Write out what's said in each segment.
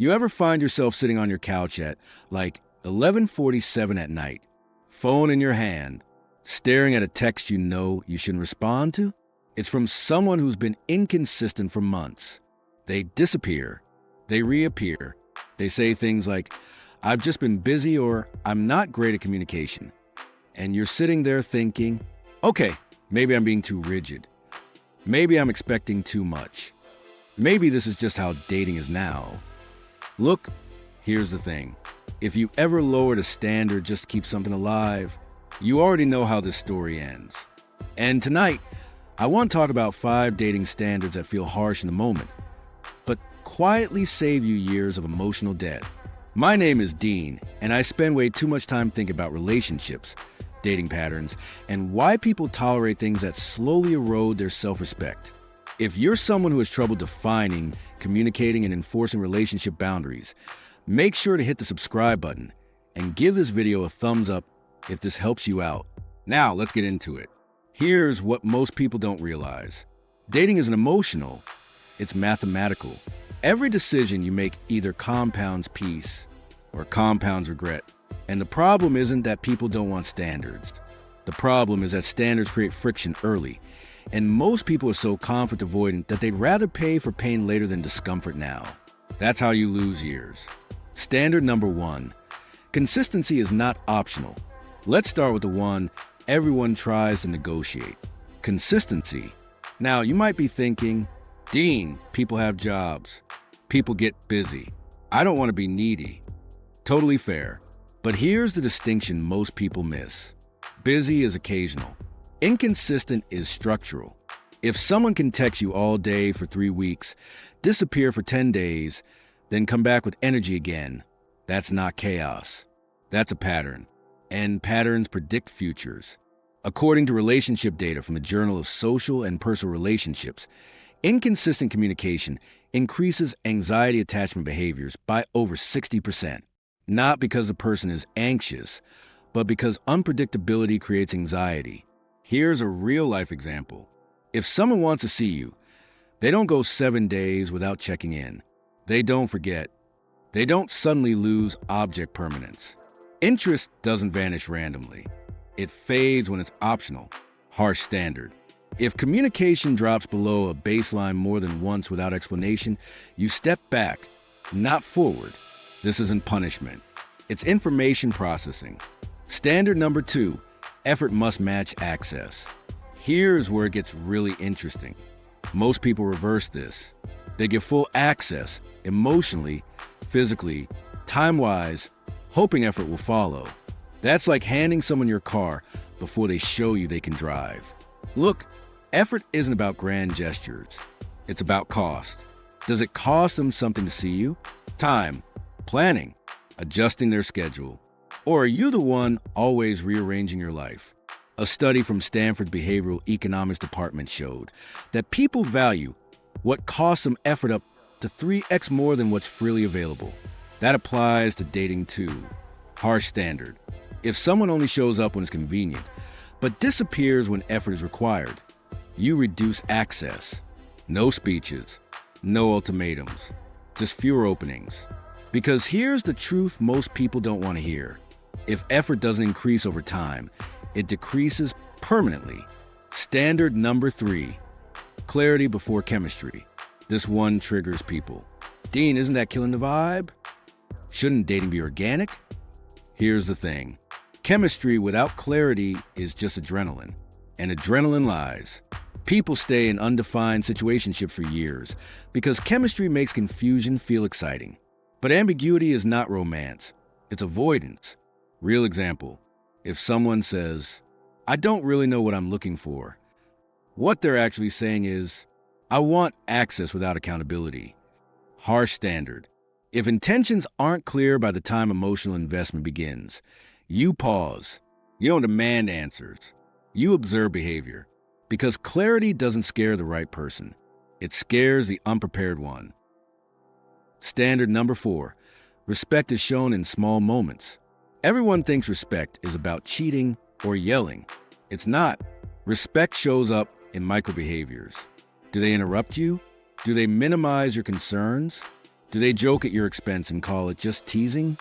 You ever find yourself sitting on your couch at like 11:47 at night, phone in your hand, staring at a text you know you shouldn't respond to? It's from someone who's been inconsistent for months. They disappear, they reappear. They say things like, "I've just been busy," or "I'm not great at communication." And you're sitting there thinking, okay, maybe I'm being too rigid. Maybe I'm expecting too much. Maybe this is just how dating is now. Look, here's the thing. If you ever lowered a standard just to keep something alive, you already know how this story ends. And tonight, I want to talk about 5 dating standards that feel harsh in the moment, but quietly save you years of emotional debt. My name is Dean, and I spend way too much time thinking about relationships, dating patterns, and why people tolerate things that slowly erode their self-respect. If you're someone who has trouble defining, communicating, and enforcing relationship boundaries, make sure to hit the subscribe button and give this video a thumbs up if this helps you out. Now, let's get into it. Here's what most people don't realize. Dating isn't emotional, it's mathematical. Every decision you make either compounds peace or compounds regret. And the problem isn't that people don't want standards. The problem is that standards create friction early. And most people are so conflict avoidant that they'd rather pay for pain later than discomfort now. That's how you lose years. Standard number 1. Consistency is not optional. Let's start with the one everyone tries to negotiate. Consistency. Now, you might be thinking, Dean, people have jobs. People get busy. I don't want to be needy. Totally fair. But here's the distinction most people miss. Busy is occasional. Inconsistent is structural. If someone can text you all day for 3 weeks, disappear for 10 days, then come back with energy again, that's not chaos. That's a pattern. And patterns predict futures. According to relationship data from the Journal of Social and Personal Relationships, inconsistent communication increases anxiety attachment behaviors by over 60%. Not because the person is anxious, but because unpredictability creates anxiety. Here's a real-life example. If someone wants to see you, they don't go 7 days without checking in. They don't forget. They don't suddenly lose object permanence. Interest doesn't vanish randomly. It fades when it's optional. Harsh standard. If communication drops below a baseline more than once without explanation, you step back, not forward. This isn't punishment. It's information processing. Standard number 2, effort must match access. Here's where it gets really interesting. Most people reverse this. They give full access, emotionally, physically, time-wise, hoping effort will follow. That's like handing someone your car before they show you they can drive. Look, effort isn't about grand gestures. It's about cost. Does it cost them something to see you? Time, planning, adjusting their schedule. Or are you the one always rearranging your life? A study from Stanford's Behavioral Economics Department showed that people value what costs them effort up to 3x more than what's freely available. That applies to dating too. Harsh standard. If someone only shows up when it's convenient, but disappears when effort is required, you reduce access. No speeches, no ultimatums, just fewer openings. Because here's the truth most people don't want to hear. If effort doesn't increase over time, it decreases permanently. Standard number 3, clarity before chemistry. This one triggers people. Dean, isn't that killing the vibe? Shouldn't dating be organic? Here's the thing. Chemistry without clarity is just adrenaline. And adrenaline lies. People stay in undefined situationships for years because chemistry makes confusion feel exciting. But ambiguity is not romance. It's avoidance. Real example. If someone says, I don't really know what I'm looking for, what they're actually saying is, I want access without accountability. Harsh standard. If intentions aren't clear by the time emotional investment begins, you pause. You don't demand answers. You observe behavior. Because clarity doesn't scare the right person. It scares the unprepared one. Standard number 4. Respect is shown in small moments. Everyone thinks respect is about cheating or yelling. It's not. Respect shows up in micro behaviors. Do they interrupt you? Do they minimize your concerns? Do they joke at your expense and call it just teasing?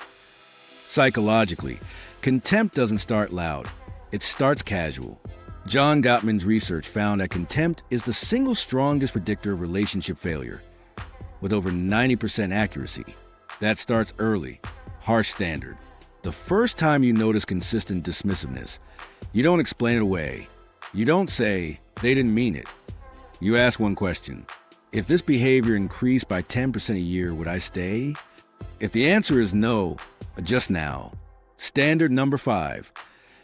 Psychologically, contempt doesn't start loud. It starts casual. John Gottman's research found that contempt is the single strongest predictor of relationship failure, with over 90% accuracy. That starts early. Harsh standard. The first time you notice consistent dismissiveness, you don't explain it away. You don't say, they didn't mean it. You ask one question. If this behavior increased by 10% a year, would I stay? If the answer is no, adjust now. Standard number 5.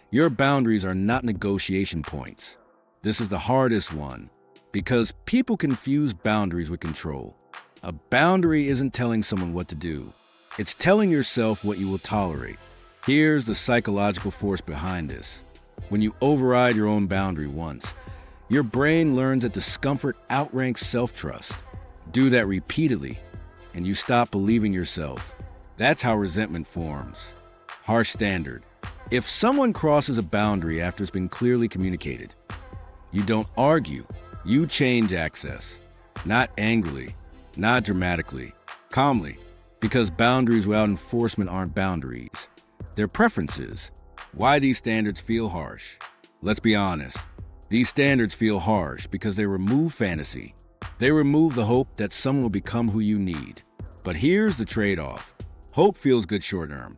Your boundaries are not negotiation points. This is the hardest one, because people confuse boundaries with control. A boundary isn't telling someone what to do. It's telling yourself what you will tolerate. Here's the psychological force behind this. When you override your own boundary once, your brain learns that discomfort outranks self-trust. Do that repeatedly, and you stop believing yourself. That's how resentment forms. Harsh standard. If someone crosses a boundary after it's been clearly communicated, you don't argue, you change access. Not angrily, not dramatically, calmly, because boundaries without enforcement aren't boundaries. They're preferences. Why these standards feel harsh? Let's be honest. These standards feel harsh because they remove fantasy. They remove the hope that someone will become who you need. But here's the trade-off. Hope feels good short-term.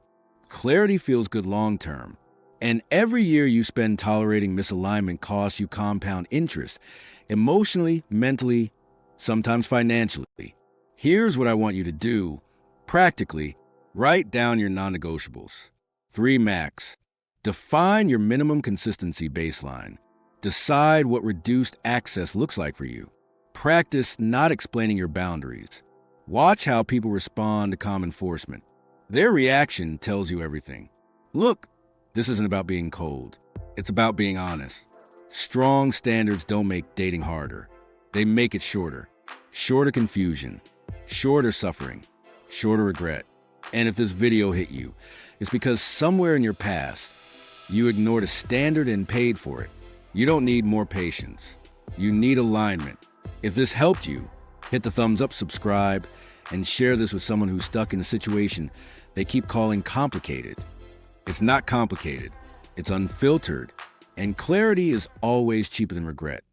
Clarity feels good long-term. And every year you spend tolerating misalignment costs you compound interest, emotionally, mentally, sometimes financially. Here's what I want you to do. Practically, write down your non-negotiables. 3 max. Define your minimum consistency baseline. Decide what reduced access looks like for you. Practice not explaining your boundaries. Watch how people respond to calm enforcement. Their reaction tells you everything. Look, this isn't about being cold. It's about being honest. Strong standards don't make dating harder. They make it shorter. Shorter confusion. Shorter suffering. Shorter regret. And if this video hit you, it's because somewhere in your past, you ignored a standard and paid for it. You don't need more patience. You need alignment. If this helped you, hit the thumbs up, subscribe, and share this with someone who's stuck in a situation they keep calling complicated. It's not complicated. It's unfiltered. And clarity is always cheaper than regret.